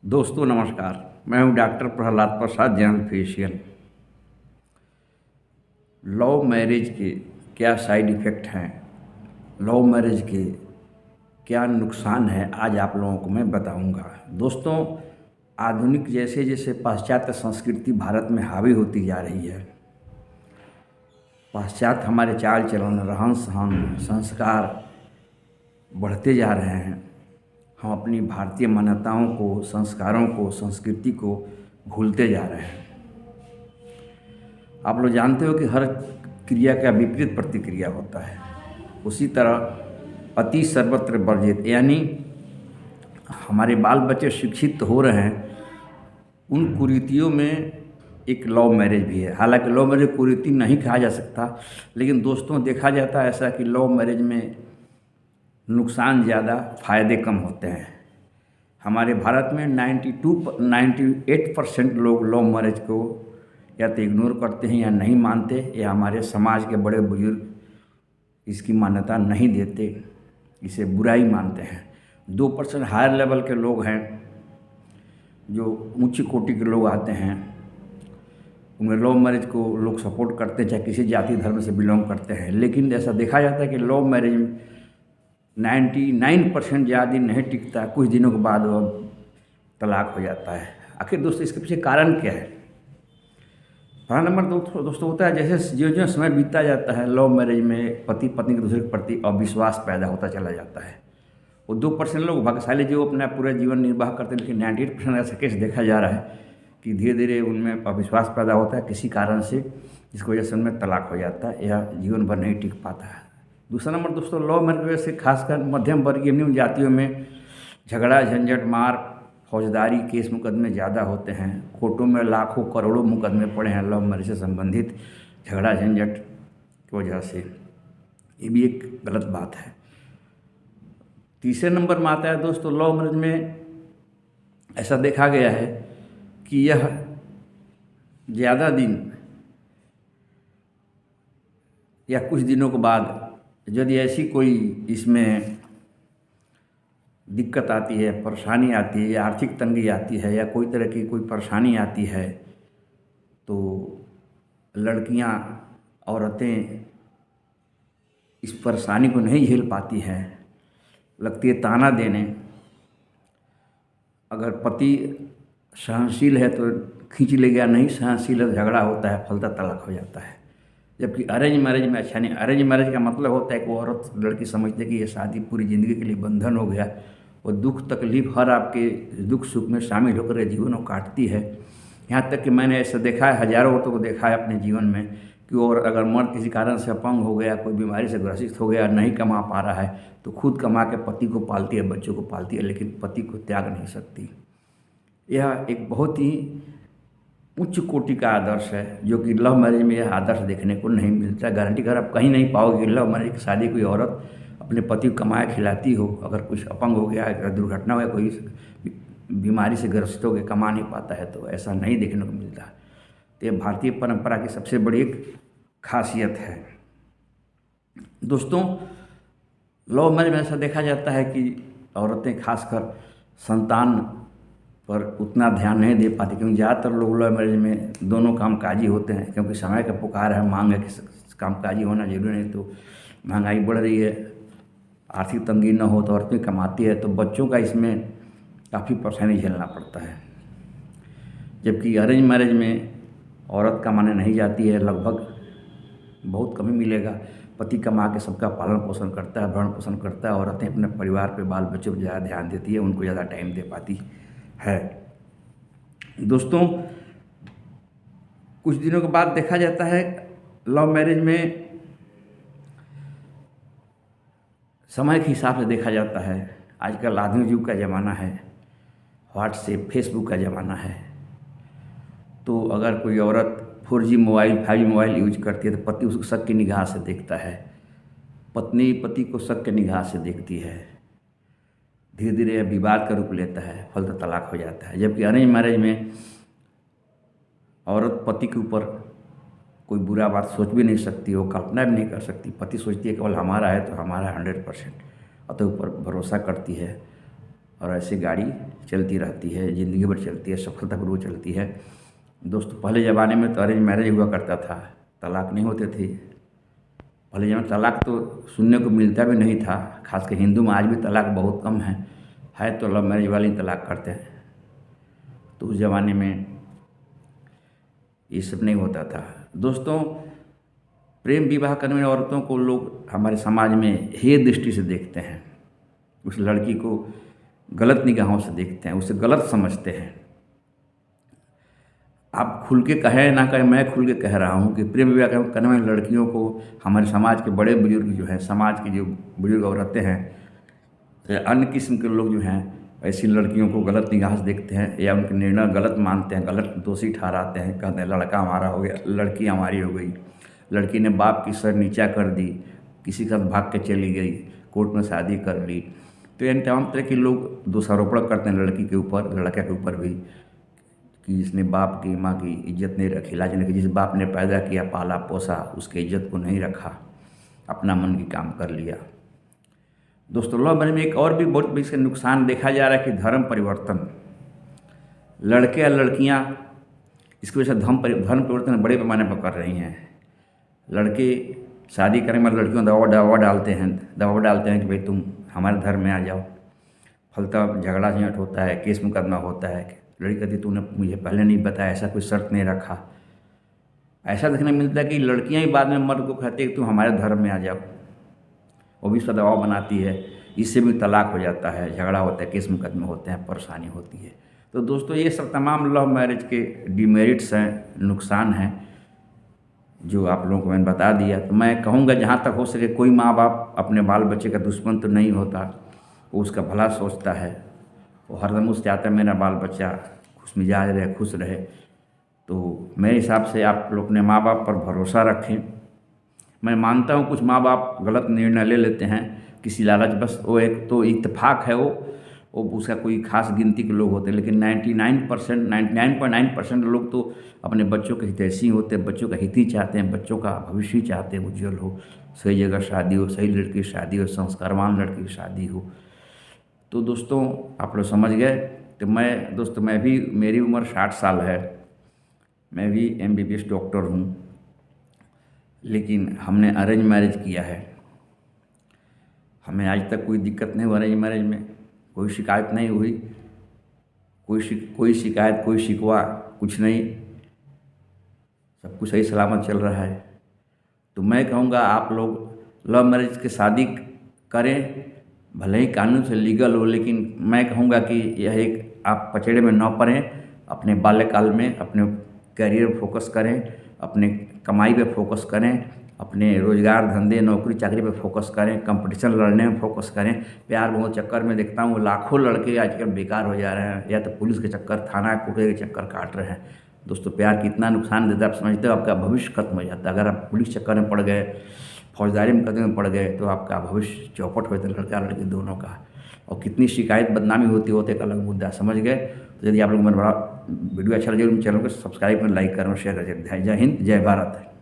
दोस्तों नमस्कार। मैं हूं डॉक्टर प्रहलाद प्रसाद, जनरल फिजिशियन। लव मैरिज के क्या साइड इफ़ेक्ट हैं, लव मैरिज के क्या नुकसान है, आज आप लोगों को मैं बताऊंगा। दोस्तों, आधुनिक जैसे जैसे पाश्चात्य संस्कृति भारत में हावी होती जा रही है, पाश्चात्य हमारे चाल चलन, रहन सहन, संस्कार बढ़ते जा रहे हैं। हम अपनी भारतीय मान्यताओं को, संस्कारों को, संस्कृति को भूलते जा रहे हैं। आप लोग जानते हो कि हर क्रिया का विपरीत प्रतिक्रिया होता है। उसी तरह अति सर्वत्र वर्जित, यानी हमारे बाल बच्चे शिक्षित हो रहे हैं, उन कुरीतियों में एक लव मैरिज भी है। हालांकि लव मैरिज कुरीति नहीं कहा जा सकता, लेकिन दोस्तों देखा जाता है ऐसा कि लव मैरिज में नुकसान ज़्यादा, फ़ायदे कम होते हैं। हमारे भारत में 98% लोग लव मैरिज को या तो इग्नोर करते हैं या नहीं मानते, या हमारे समाज के बड़े बुजुर्ग इसकी मान्यता नहीं देते, इसे बुराई मानते हैं। 2% हायर लेवल के लोग हैं, जो उच्च कोटि के लोग आते हैं, उनमें लव मैरिज को लोग सपोर्ट करते हैं, चाहे किसी जाति धर्म से बिलोंग करते हैं। लेकिन ऐसा देखा जाता है कि लव मैरिज 99% ज़्यादा दिन नहीं टिकता, कुछ दिनों के बाद वो तलाक हो जाता है। आखिर दोस्तों इसके पीछे कारण क्या है? पहला नंबर दोस्तों होता है, जैसे जो जो समय बीतता जाता है, लव मैरिज में पति पत्नी के दूसरे के प्रति अविश्वास पैदा होता चला जाता है। वो 2% लोग भाग्यशाली जो अपना पूरा जीवन निर्वाह करते हैं, लेकिन 98% ऐसा केस देखा जा रहा है कि धीरे धीरे उनमें अविश्वास पैदा होता है किसी कारण से, जिसकी वजह से उनमें तलाक हो जाता है या जीवन भर नहीं टिक पाता है। दूसरा नंबर दोस्तों, लव मैरिज की वजह से खासकर मध्यम वर्गीय निम्न जातियों में झगड़ा, झंझट, मार, फौजदारी केस मुकदमे ज़्यादा होते हैं। कोर्टों में लाखों करोड़ों मुकदमे पड़े हैं लव मैरिज से संबंधित, झगड़ा झंझट की वजह से। ये भी एक गलत बात है। तीसरे नंबर में आता है दोस्तों, लव मैरिज में ऐसा देखा गया है कि यह ज़्यादा दिन या कुछ दिनों के बाद यदि ऐसी कोई इसमें दिक्कत आती है, परेशानी आती है, या आर्थिक तंगी आती है, या कोई तरह की कोई परेशानी आती है, तो लड़कियां, औरतें इस परेशानी को नहीं झेल पाती हैं, लगती है ताना देने। अगर पति सहनशील है तो खींच ले गया, नहीं सहनशील है तो झगड़ा होता है, फलता तलाक हो जाता है। जबकि अरेंज मैरिज में अच्छा नहीं। अरेंज मैरिज का मतलब होता है कि वो औरत लड़की समझते हैं कि ये शादी पूरी ज़िंदगी के लिए बंधन हो गया, वो दुख तकलीफ हर आपके दुख सुख में शामिल होकर के जीवन को काटती है। यहाँ तक कि मैंने ऐसा देखा है, हज़ारों औरतों को देखा है अपने जीवन में कि और अगर मर्द किसी कारण से अपंग हो गया, कोई बीमारी से ग्रसित हो गया, नहीं कमा पा रहा है, तो खुद कमा के पति को पालती है, बच्चों को पालती है, लेकिन पति को त्याग नहीं सकती। यह एक बहुत ही उच्च कोटि का आदर्श है, जो कि लव मैरिज में यह आदर्श देखने को नहीं मिलता। गारंटी कर आप कहीं नहीं पाओगे कि लव मैरिज की शादी कोई औरत अपने पति को कमाए खिलाती हो। अगर कुछ अपंग हो गया, अगर दुर्घटना हो गया, कोई बीमारी से ग्रसित हो गया, कमा नहीं पाता है, तो ऐसा नहीं देखने को मिलता। तो ये भारतीय परंपरा की सबसे बड़ी एक खासियत है। दोस्तों, लव मैरिज में ऐसा देखा जाता है कि औरतें खासकर संतान पर उतना ध्यान नहीं दे पाती, क्योंकि ज़्यादातर लोग लव मैरिज में दोनों कामकाजी होते हैं, क्योंकि समय का पुकार है, मांग है कि कामकाजी होना जरूरी नहीं। तो महंगाई बढ़ रही है, आर्थिक तंगी न हो तो औरतें कमाती है, तो बच्चों का इसमें काफ़ी परेशानी झेलना पड़ता है। जबकि अरेंज मैरिज में औरत कमाने नहीं जाती है, लगभग बहुत कम ही मिलेगा। पति कमा के सबका पालन पोषण करता है, भरण पोषण करता है। औरतें अपने परिवार पे, बाल बच्चों पर ज़्यादा ध्यान देती है, उनको ज़्यादा टाइम दे पाती है। दोस्तों, कुछ दिनों के बाद देखा जाता है लव मैरिज में समय के हिसाब से देखा जाता है। आजकल आधुनिक युग का ज़माना है, व्हाट्सएप, फेसबुक का ज़माना है। तो अगर कोई औरत 4G mobile, 5G mobile use करती है, तो पति उसको शक की निगाह से देखता है, पत्नी पति को शक की निगाह से देखती है। धीरे धीरे यह विवाद का रूप लेता है, फलता तलाक हो जाता है। जबकि अरेंज मैरिज में औरत पति के ऊपर कोई बुरा बात सोच भी नहीं सकती, वो कल्पना भी नहीं कर सकती। पति सोचती है केवल हमारा है तो हमारा 100%, अतः ऊपर भरोसा करती है, और ऐसे गाड़ी चलती रहती है, ज़िंदगी भर चलती है, सफलतापूर्वक चलती है। दोस्तों पहले ज़माने में तो अरेंज मैरिज हुआ करता था, तलाक नहीं होते थे। पहले ज़माने में तलाक तो सुनने को मिलता भी नहीं था, खास कर हिंदू में आज भी तलाक बहुत कम है तो लव मैरिज वाले ही तलाक करते हैं। तो उस ज़माने में ये सब नहीं होता था। दोस्तों प्रेम विवाह करने वाली औरतों को लोग हमारे समाज में हेय दृष्टि से देखते हैं, उस लड़की को गलत निगाहों से देखते हैं, उसे गलत समझते हैं। आप खुल के कहें ना कहें, मैं खुल के कह रहा हूँ कि प्रेम विवाह करने वाली लड़कियों को हमारे समाज के बड़े बुजुर्ग जो हैं, समाज के जो बुजुर्ग औरतें हैं, अन्य किस्म के लोग जो हैं ऐसी लड़कियों को गलत निगाह से देखते हैं या उनके निर्णय गलत मानते हैं, गलत दोषी ठहराते हैं। कहते हैं लड़का हमारा हो गया, लड़की हमारी हो गई, लड़की ने बाप की सर नीचा कर दी, किसी का भाग के चली गई, कोर्ट में शादी कर ली। तो यानी तमाम तरह के लोग दोषारोपण करते हैं लड़की के ऊपर, लड़के के ऊपर भी, कि जिसने बाप की माँ की इज्जत नहीं रखी, लाज नहीं रखी। जिस बाप ने पैदा किया, पाला पोसा, उसके इज्जत को नहीं रखा, अपना मन की काम कर लिया। दोस्तों लव मैरिज में एक और भी बहुत इसका नुकसान देखा जा रहा है कि धर्म परिवर्तन, लड़के या लड़कियाँ इसकी वजह से धर्म परिवर्तन बड़े पैमाने पर कर रही हैं। लड़के शादी करने वाले लड़कियों दबाव डालते हैं कि भाई तुम हमारे धर्म में आ जाओ। फलता झगड़ा झंझट होता है, केस मुकदमा होता है। लड़की कहती तूने मुझे पहले नहीं बताया, ऐसा कोई शर्त नहीं रखा। ऐसा देखने मिलता है कि लड़कियां ही बाद में मर्द को कहती है कि तुम हमारे धर्म में आ जाओ, वो भी उसका दबाव बनाती है, इससे भी तलाक हो जाता है, झगड़ा होता है, केस मुकदमे होते हैं, परेशानी होती है। तो दोस्तों ये सब तमाम लव मैरिज के डिमेरिट्स हैं, नुकसान हैं, जो आप लोगों को मैंने बता दिया। तो मैं कहूँगा जहाँ तक हो सके कोई माँ बाप अपने बाल बच्चे का दुश्मन तो नहीं होता, वो उसका भला सोचता है, वो हरदम उससे चाहता है मेरा बाल बच्चा खुश मिजाज रहे, खुश रहे। तो मेरे हिसाब से आप लोग अपने माँ बाप पर भरोसा रखें। मैं मानता हूँ कुछ माँ बाप गलत निर्णय ले लेते हैं किसी लालच बस, वो एक तो इत्तेफाक है, वो उसका कोई खास गिनती के लोग होते हैं, लेकिन 99.9% लोग तो अपने बच्चों के हितैषी होते हैं, बच्चों का हित ही चाहते हैं, बच्चों का भविष्य चाहते हैं उज्जवल हो, सही जगह शादी हो, सही लड़की की शादी हो, संस्कारवान लड़की की शादी हो। तो दोस्तों आप लोग समझ गए। तो मैं भी, मेरी उम्र 60 साल है, मैं भी MBBS डॉक्टर हूँ, लेकिन हमने अरेंज मैरिज किया है। हमें आज तक कोई दिक्कत नहीं हुई अरेंज मैरिज में, कोई शिकायत नहीं हुई, कोई शिकायत, कोई शिकवा कुछ नहीं, सब कुछ सही सलामत चल रहा है। तो मैं कहूँगा आप लोग लव मैरिज के शादी करें, भले ही कानून से लीगल हो, लेकिन मैं कहूँगा कि यह एक आप पचड़े में न पड़ें। अपने बाल्यकाल में अपने करियर पर फोकस करें, अपने कमाई पे फोकस करें, अपने रोजगार धंधे नौकरी चाकरी पे फोकस करें, कंपटीशन लड़ने में फोकस करें। प्यार बहुत चक्कर में देखता हूँ लाखों लड़के आजकल बेकार हो जा रहे हैं, या तो पुलिस के चक्कर, थाना कोर्ट के चक्कर काट रहे हैं। दोस्तों प्यार कितना नुकसान देता है आप समझते हो? आपका भविष्य खत्म हो जाता है। अगर आप पुलिस चक्कर में पड़ गए, फौजदारी मुकदमे में पड़ गए, तो आपका भविष्य चौपट हो जाता है, लड़का लड़की दोनों का। और कितनी शिकायत बदनामी होती एक अलग मुद्दा, समझ गए। तो यदि आप लोग मेरा वीडियो अच्छा लगे, चैनल को सब्सक्राइब करें, लाइक करें और शेयर करें। जय हिंद, जय भारत।